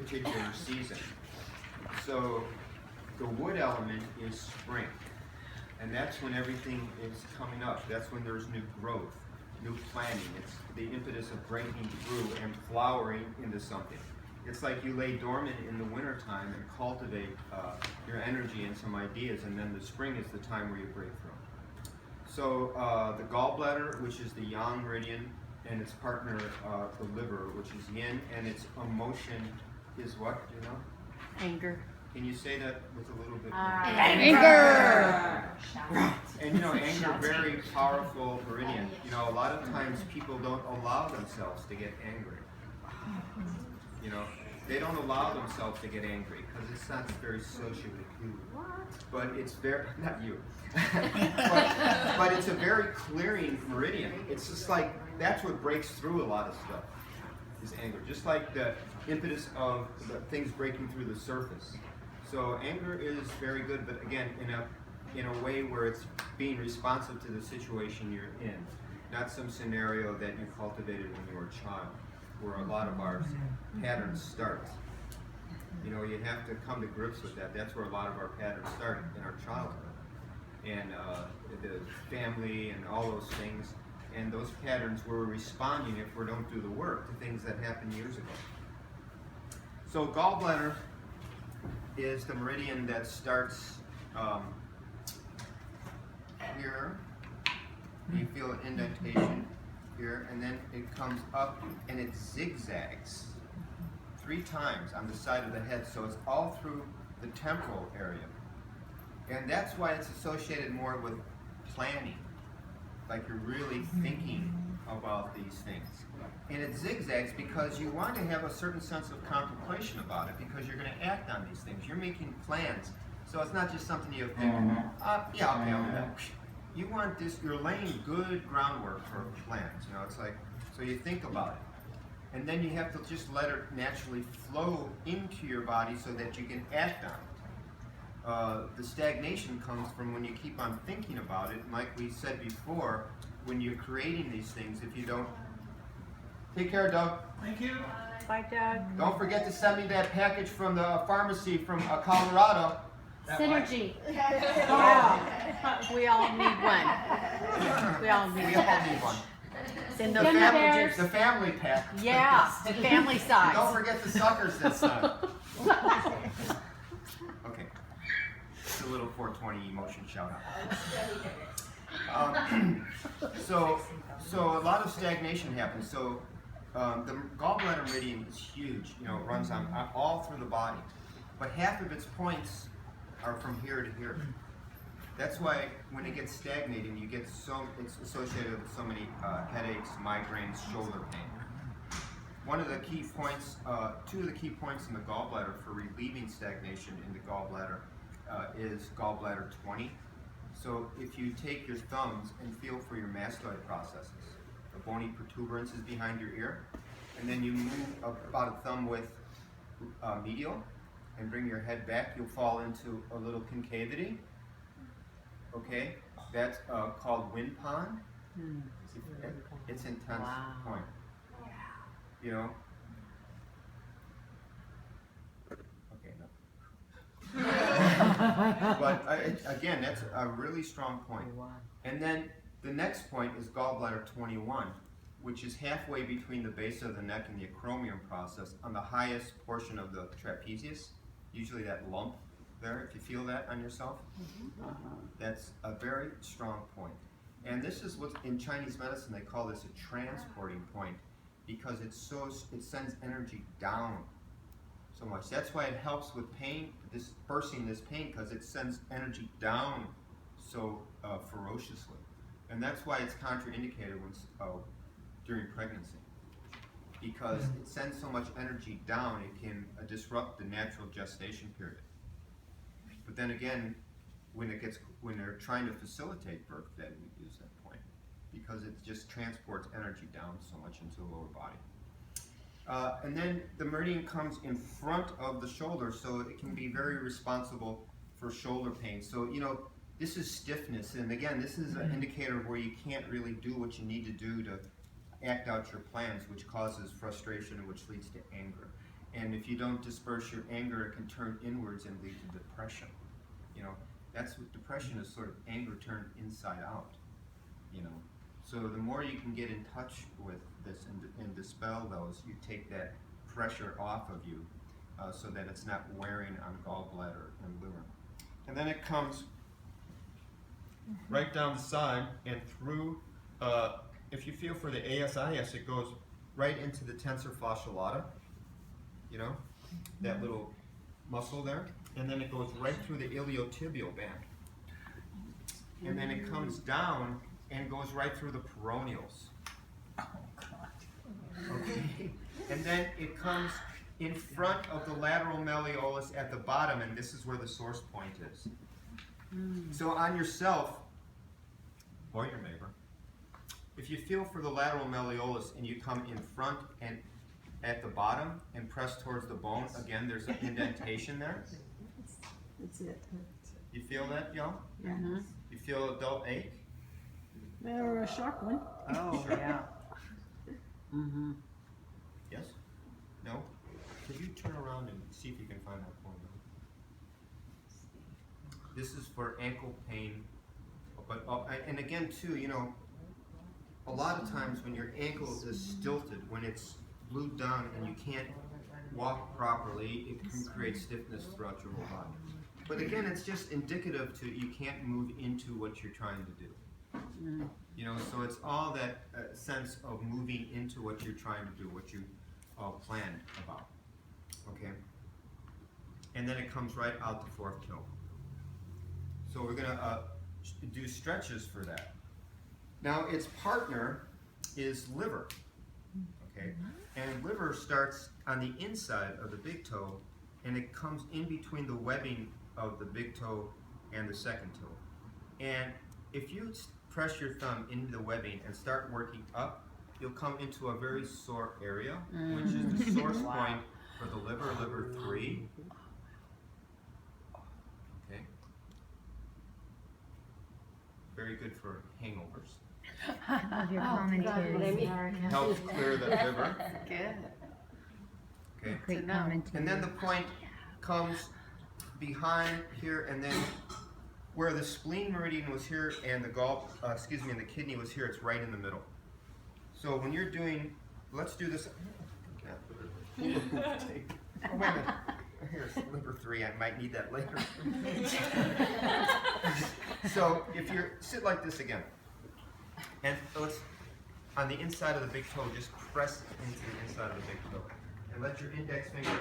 particular season. So the wood element is spring, and that's when everything is coming up. That's when there's new growth, new planting. It's the impetus of breaking through and flowering into something. It's like you lay dormant in the wintertime and cultivate your energy and some ideas, and then the spring is the time where you break through. So the gallbladder, which is the yang meridian, and its partner, the liver, which is yin, and its emotion is what, do you know? Anger. Can you say that with a little bit more? Anger! And you know, anger, very powerful meridian. You know, a lot of times people don't allow themselves to get angry. You know, they don't allow themselves to get angry because it's not very socially cool. But it's very, not you, but it's a very clearing meridian. It's just like, that's what breaks through a lot of stuff, is anger. Just like the impetus of the things breaking through the surface. So anger is very good, but again, in a way where it's being responsive to the situation you're in, not some scenario that you cultivated when you were a child, where a lot of our patterns start. You know, you have to come to grips with that. That's where a lot of our patterns start, in our childhood. And the family and all those things. And those patterns, we're responding, if we don't do the work, to things that happened years ago. So gallbladder is the meridian that starts here. You feel an indentation here, and then it comes up and it zigzags 3 times on the side of the head, so it's all through the temporal area. And that's why it's associated more with planning, like you're really thinking about these things. And it zigzags because you want to have a certain sense of contemplation about it, because you're going to act on these things. You're making plans, so it's not just something you think, yeah, okay, I'll do that. You want this, you're laying good groundwork for plans, you know, it's like, so you think about it. And then you have to just let it naturally flow into your body so that you can act on it. The stagnation comes from when you keep on thinking about it. And like we said before, when you're creating these things, if you don't... Take care, Doug. Thank you. Bye, Doug. Don't forget to send me that package from the pharmacy from Colorado. Synergy. Yeah. We all need one. We all need one. Send those packages. The family pack. Yeah, the family size. Don't forget the suckers this time. Okay. It's a little 420 emotion shout out. So a lot of stagnation happens. So the gallbladder meridian is huge. You know, it runs on all through the body, but half of its points are from here to here. That's why when it gets stagnating, you get it's associated with so many headaches, migraines, shoulder pain. One of the key points, 2 of the key points in the gallbladder for relieving stagnation in the gallbladder is gallbladder 20. So if you take your thumbs and feel for your mastoid processes, the bony protuberances behind your ear, and then you move about a thumb width medial and bring your head back, you'll fall into a little concavity. Okay, that's called wind pond. It's intense point. You know. Okay, no. But again, that's a really strong point. And then the next point is gallbladder 21, which is halfway between the base of the neck and the acromion process, on the highest portion of the trapezius. Usually that lump there, if you feel that on yourself, that's a very strong point. And this is what in Chinese medicine they call this a transporting point, because it sends energy down so much. That's why it helps with pain, dispersing this pain, because it sends energy down so ferociously. And that's why it's contraindicated during pregnancy, because it sends so much energy down, it can disrupt the natural gestation period. But then again, when they're trying to facilitate birth, then we use that point, because it just transports energy down so much into the lower body. And then the meridian comes in front of the shoulder, so it can be very responsible for shoulder pain. So, you know, this is stiffness, and again, this is an indicator where you can't really do what you need to do to act out your plans, which causes frustration and which leads to anger. And if you don't disperse your anger, it can turn inwards and lead to depression. You know, that's what depression is, sort of anger turned inside out. You know, so the more you can get in touch with this and dispel those, you take that pressure off of you, so that it's not wearing on gallbladder and liver. And then it comes right down the side and through. If you feel for the ASIS, it goes right into the tensor fasciolata. You know, that little muscle there, and then it goes right through the iliotibial band, and then it comes down and goes right through the peroneals. Okay, and then it comes in front of the lateral malleolus at the bottom, and this is where the source point is. So on yourself or your neighbor, if you feel for the lateral malleolus and you come in front and at the bottom and press towards the bone, again, there's an indentation there. That's it. You feel that, y'all? Mm-hmm. You feel a dull ache? Or a sharp one. Oh, yeah. Mm-hmm. Yes? No? Could you turn around and see if you can find that point? This is for ankle pain, but and again too, you know, a lot of times when your ankle is stilted, when it's glued down and you can't walk properly, it can create stiffness throughout your whole body. But again, it's just indicative to you can't move into what you're trying to do. You know, so it's all that sense of moving into what you're trying to do, what you planned about. Okay? And then it comes right out the fourth toe. So we're gonna do stretches for that. Now its partner is liver. Okay? And liver starts on the inside of the big toe, and it comes in between the webbing of the big toe and the second toe. And if you press your thumb into the webbing and start working up, you'll come into a very sore area, which is the source point for the liver, liver 3. Okay. Very good for hangovers. Love your commentary. Helps clear the liver. Good. Okay. Great commentary. And then the point comes behind here, and then where the spleen meridian was here and the and the kidney was here, it's right in the middle. So when you're doing, let's do this. Oh, wait a minute. Here's liver 3. I might need that later. So if you sit like this again, and let's on the inside of the big toe, just press into the inside of the big toe, and let your index finger